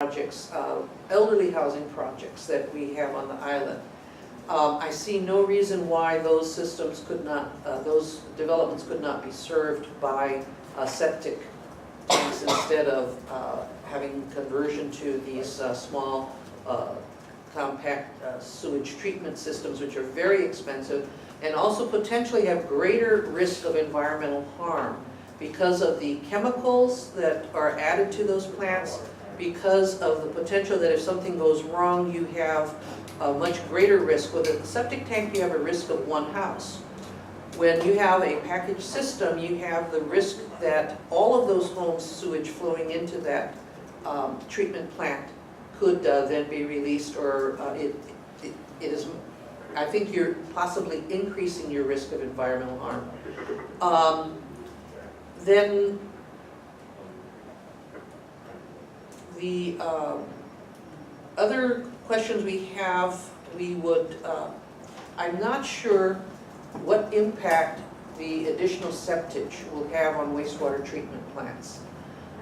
projects, elderly housing projects that we have on the island. I see no reason why those systems could not, those developments could not be served by septic tanks instead of having conversion to these small compact sewage treatment systems, which are very expensive and also potentially have greater risk of environmental harm because of the chemicals that are added to those plants, because of the potential that if something goes wrong, you have a much greater risk. With a septic tank, you have a risk of one house. When you have a package system, you have the risk that all of those homes' sewage flowing into that treatment plant could then be released, or it is, I think you're possibly increasing your risk of environmental harm. Then the other questions we have, we would, I'm not sure what impact the additional septage will have on wastewater treatment plants.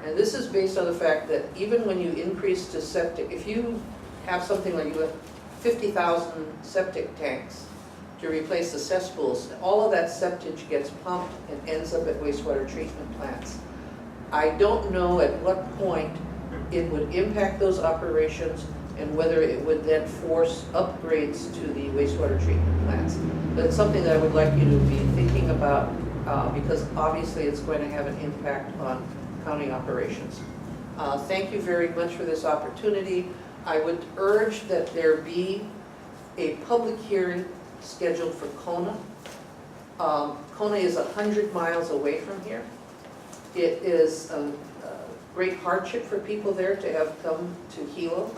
And this is based on the fact that even when you increase to septic, if you have something like you have 50,000 septic tanks to replace the cesspools, all of that septage gets pumped and ends up at wastewater treatment plants. I don't know at what point it would impact those operations and whether it would then force upgrades to the wastewater treatment plants. That's something that I would like you to be thinking about because obviously it's going to have an impact on county operations. Thank you very much for this opportunity. I would urge that there be a public hearing scheduled for Kona. Kona is 100 miles away from here. It is a great hardship for people there to have come to Hilo,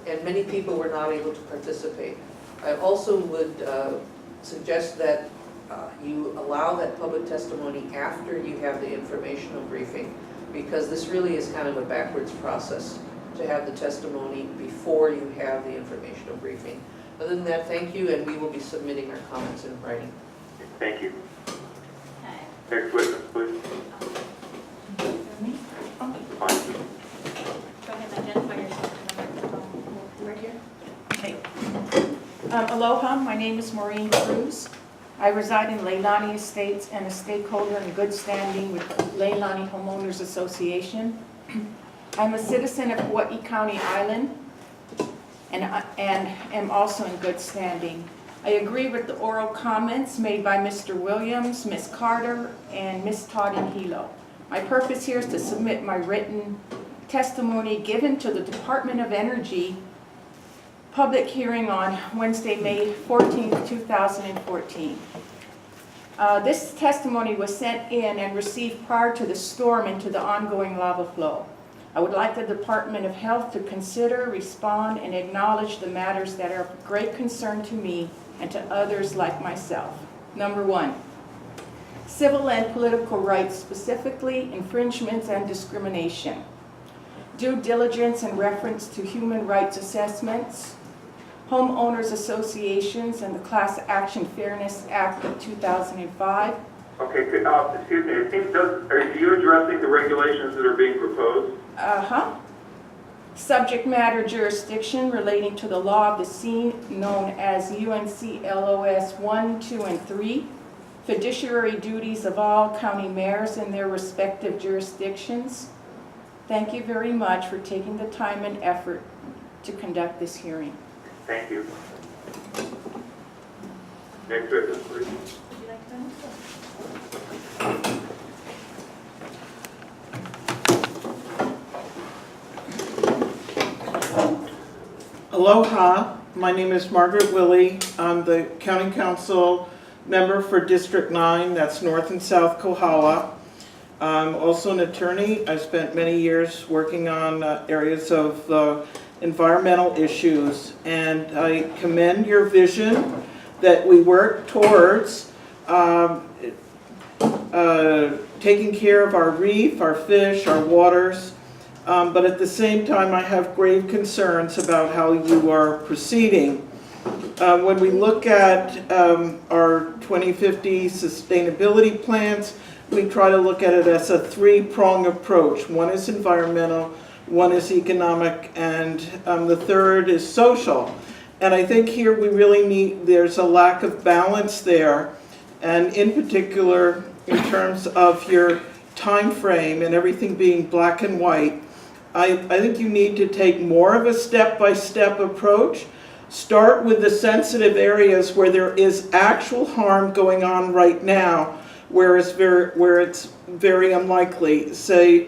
and many people were not able to participate. I also would suggest that you allow that public testimony after you have the informational briefing, because this really is kind of a backwards process to have the testimony before you have the informational briefing. Other than that, thank you, and we will be submitting our comments in writing. Thank you. Next witness, please. Go ahead and identify yourself. Right here. Okay. Aloha, my name is Maureen Cruz. I reside in Leilani Estates and a stakeholder in good standing with Leilani Homeowners Association. I'm a citizen of Hawaii County Island and am also in good standing. I agree with the oral comments made by Mr. Williams, Ms. Carter, and Ms. Todd in Hilo. My purpose here is to submit my written testimony given to the Department of Energy public hearing on Wednesday, May 14, 2014. This testimony was sent in and received prior to the storm and to the ongoing lava flow. I would like the Department of Health to consider, respond, and acknowledge the matters that are of great concern to me and to others like myself. Number one, civil and political rights, specifically infringements and discrimination. Due diligence in reference to human rights assessments, homeowners associations, and the Class Action Fairness Act of 2005. Okay, excuse me, are you addressing the regulations that are being proposed? Subject matter jurisdiction relating to the law of the sea known as UNCLOS 1, 2, and 3. Fiduciary duties of all county mayors in their respective jurisdictions. Thank you very much for taking the time and effort to conduct this hearing. Thank you. Next witness, please. Would you like to answer? Aloha, my name is Margaret Willie. I'm the County Council member for District 9, that's North and South Kohala. I'm also an attorney. I spent many years working on areas of environmental issues, and I commend your vision that we work towards taking care of our reef, our fish, our waters, but at the same time I have grave concerns about how you are proceeding. When we look at our 2050 sustainability plans, we try to look at it as a three-pronged approach. One is environmental, one is economic, and the third is social. And I think here we really need, there's a lack of balance there, and in particular, in terms of your time frame and everything being black and white, I think you need to take more of a step-by-step approach. Start with the sensitive areas where there is actual harm going on right now, where it's very unlikely. Say,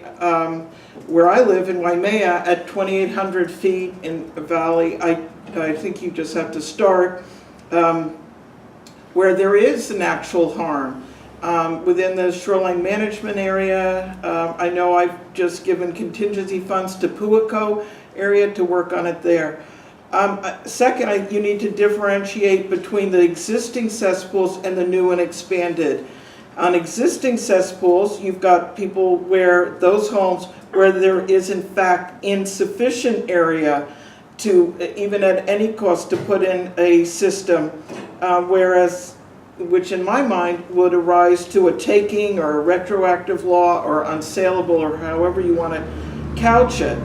where I live in Waimea at 2,800 feet in a valley, I think you just have to start where there is an actual harm. Within the shoreline management area, I know I've just given contingency funds to Puako area to work on it there. Second, you need to differentiate between the existing cesspools and the new and expanded. On existing cesspools, you've got people where those homes where there is in fact insufficient area to, even at any cost, to put in a system, whereas, which in my mind would arise to a taking or a retroactive law or unsaleable or however you want to couch it.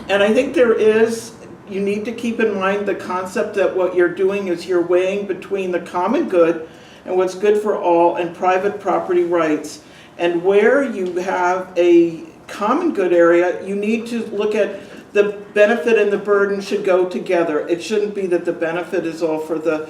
And I think you need to keep in mind the concept that what you're doing is you're weighing between the common good and what's good for all and private property rights. And where you have a common good area, you need to look at the benefit and the burden should go together. It shouldn't be that the benefit is all for the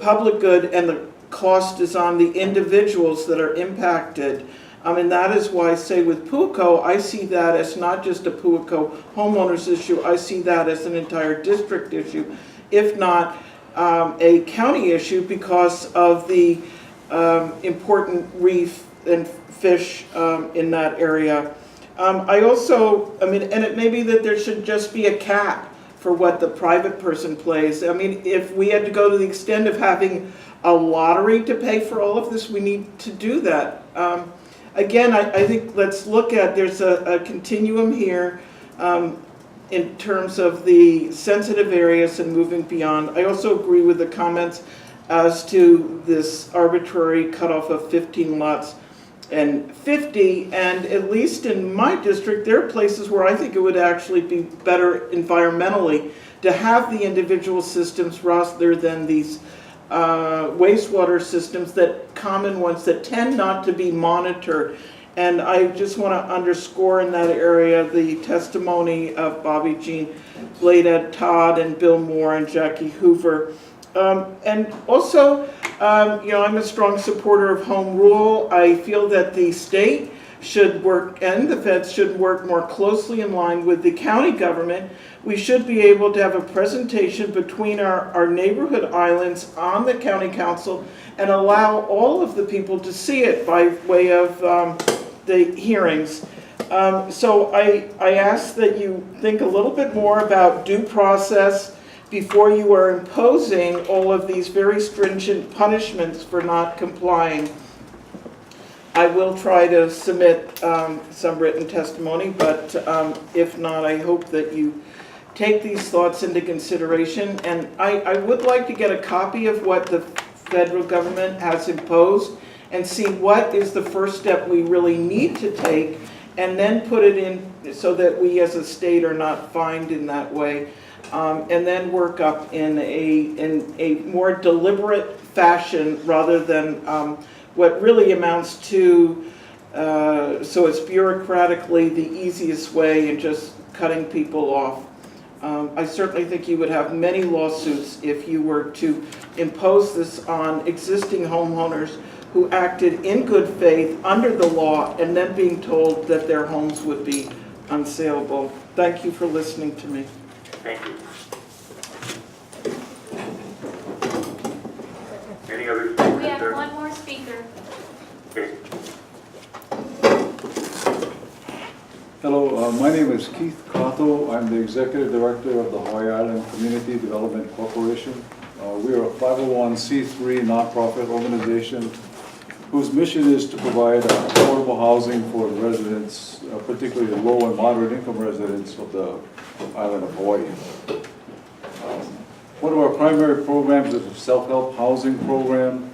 public good and the cost is on the individuals that are impacted. And that is why, say with Puako, I see that as not just a Puako homeowners issue, I see that as an entire district issue, if not a county issue, because of the important reef and fish in that area. And it may be that there should just be a cap for what the private person plays. I mean, if we had to go to the extent of having a lottery to pay for all of this, we need to do that. Again, I think let's look at, there's a continuum here in terms of the sensitive areas and moving beyond. I also agree with the comments as to this arbitrary cutoff of 15 lots and 50, and at least in my district, there are places where I think it would actually be better environmentally to have the individual systems rather than these wastewater systems, that common ones that tend not to be monitored. And I just want to underscore in that area the testimony of Bobby Jean, Bladed Todd, and Bill Moore and Jackie Hoover. And also, I'm a strong supporter of home rule. I feel that the state should work and the feds should work more closely in line with the county government. We should be able to have a presentation between our neighborhood islands on the county council and allow all of the people to see it by way of the hearings. So I ask that you think a little bit more about due process before you are imposing all of these very stringent punishments for not complying. I will try to submit some written testimony, but if not, I hope that you take these thoughts into consideration. And I would like to get a copy of what the federal government has imposed and see what is the first step we really need to take, and then put it in so that we as a state are not fined in that way. And then work up in a more deliberate fashion rather than what really amounts to, so it's bureaucratically the easiest way and just cutting people off. I certainly think you would have many lawsuits if you were to impose this on existing homeowners who acted in good faith under the law and then being told that their homes would be unsaleable. Thank you for listening to me. Thank you. Any other speakers? We have sir? one more speaker. Okay. Hello, my name is Keith Cotto. I'm the Executive Director of the Hawaii Island Community Development Corporation. We are a 501c3 nonprofit organization whose mission is to provide affordable housing for the residents, particularly the low and moderate income residents of the island of Hawaii. One of our primary programs is a self-help housing program.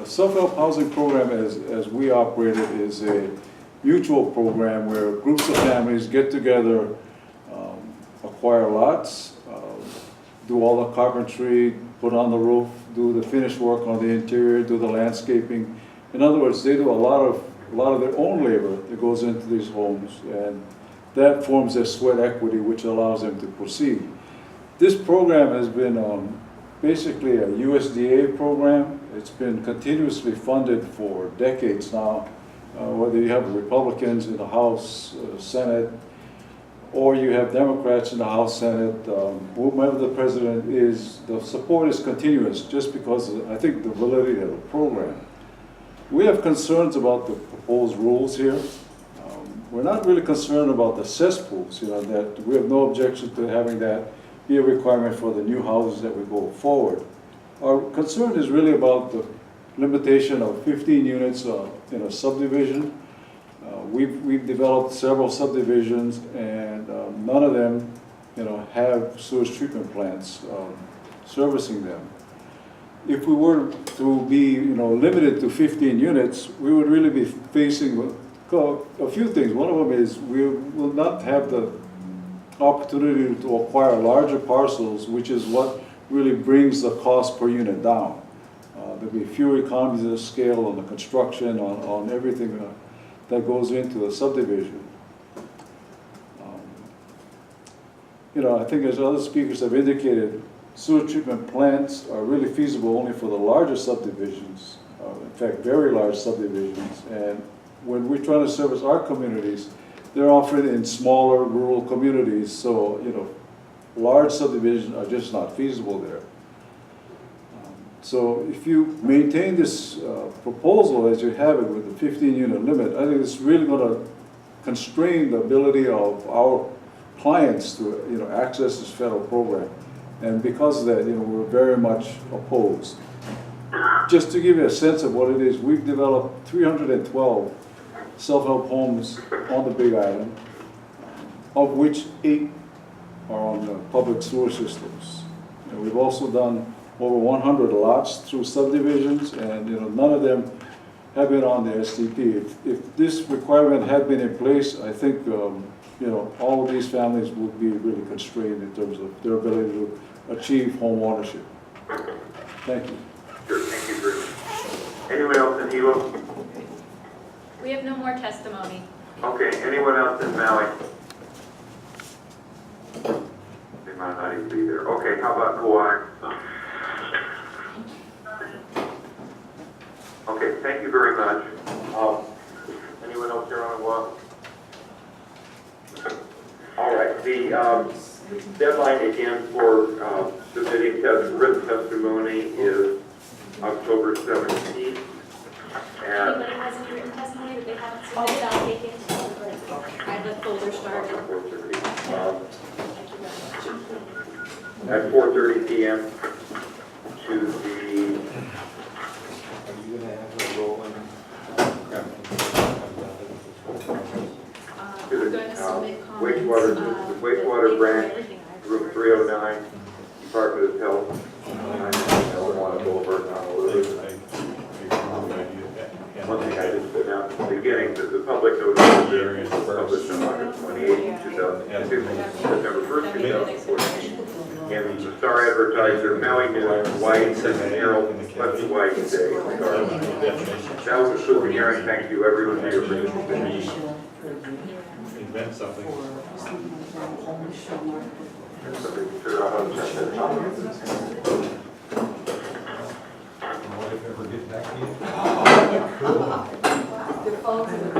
Self-help housing program, as we operate it, is a mutual program where groups of families get together, acquire lots, do all the carpentry, put on the roof, do the finished work on the interior, do the landscaping. In other words, they do a lot of their own labor that goes into these homes, and that forms their sweat equity, which allows them to proceed. This program has been basically a USDA program. It's been continuously funded for decades now, whether you have Republicans in the House, Senate, or you have Democrats in the House, Senate, whomever the president is, the support is continuous just because of, I think, the validity of the program. We have concerns about the proposed rules here. We're not really concerned about the cesspools, that we have no objection to having that be a requirement for the new houses that we go forward. Our concern is really about the limitation of 15 units in a subdivision. We've developed several subdivisions, and none of them, have sewage treatment plants servicing them. If we were to be, limited to 15 units, we would really be facing a few things. One of them is we will not have the opportunity to acquire larger parcels, which is what really brings the cost per unit down. There'll be fewer economies of scale on the construction, on everything that goes into a subdivision. I think as other speakers have indicated, sewer treatment plants are really feasible only for the larger subdivisions, in fact, very large subdivisions. And when we're trying to service our communities, they're often in smaller rural communities, so, large subdivisions are just not feasible there. So if you maintain this proposal as you have it with the 15-unit limit, I think it's really going to constrain the ability of our clients to, access this federal program. And because of that, we're very much opposed. Just to give you a sense of what it is, we've developed 312 self-help homes on the Big Island, of which 8 are on the public sewer systems. And we've also done over 100 lots through subdivisions, and none of them have been on the STP. If this requirement had been in place, I think all of these families would be really constrained in terms of their ability to achieve home ownership. Thank you. Sure, thank you very much. Anyone else in Hilo? We have no more testimony. Okay, anyone else in Maui? They might not even be there. Okay, how about Kauai? Okay, thank you very much. Anyone else here on the walk? All right, the deadline again for submitting written testimony is October 17th. Anybody has any written testimony that they haven't submitted, I'll take it. I have a folder started. At 4:30 p.m. to the We're going to submit comments. wastewater branch, room 309, Department of Health. I don't want to go over it now. One thing I just put down at the beginning, that the public notice is published on August 28, 2015, September 1st, 2014. And the Star Advertiser, Maui News, Hawaii, Herald, West Hawaii Today. That was a super hearing. Thank you, everyone, for your participation. Invent something. Somebody figure out how to check that out. What if ever get back to you? The phones and the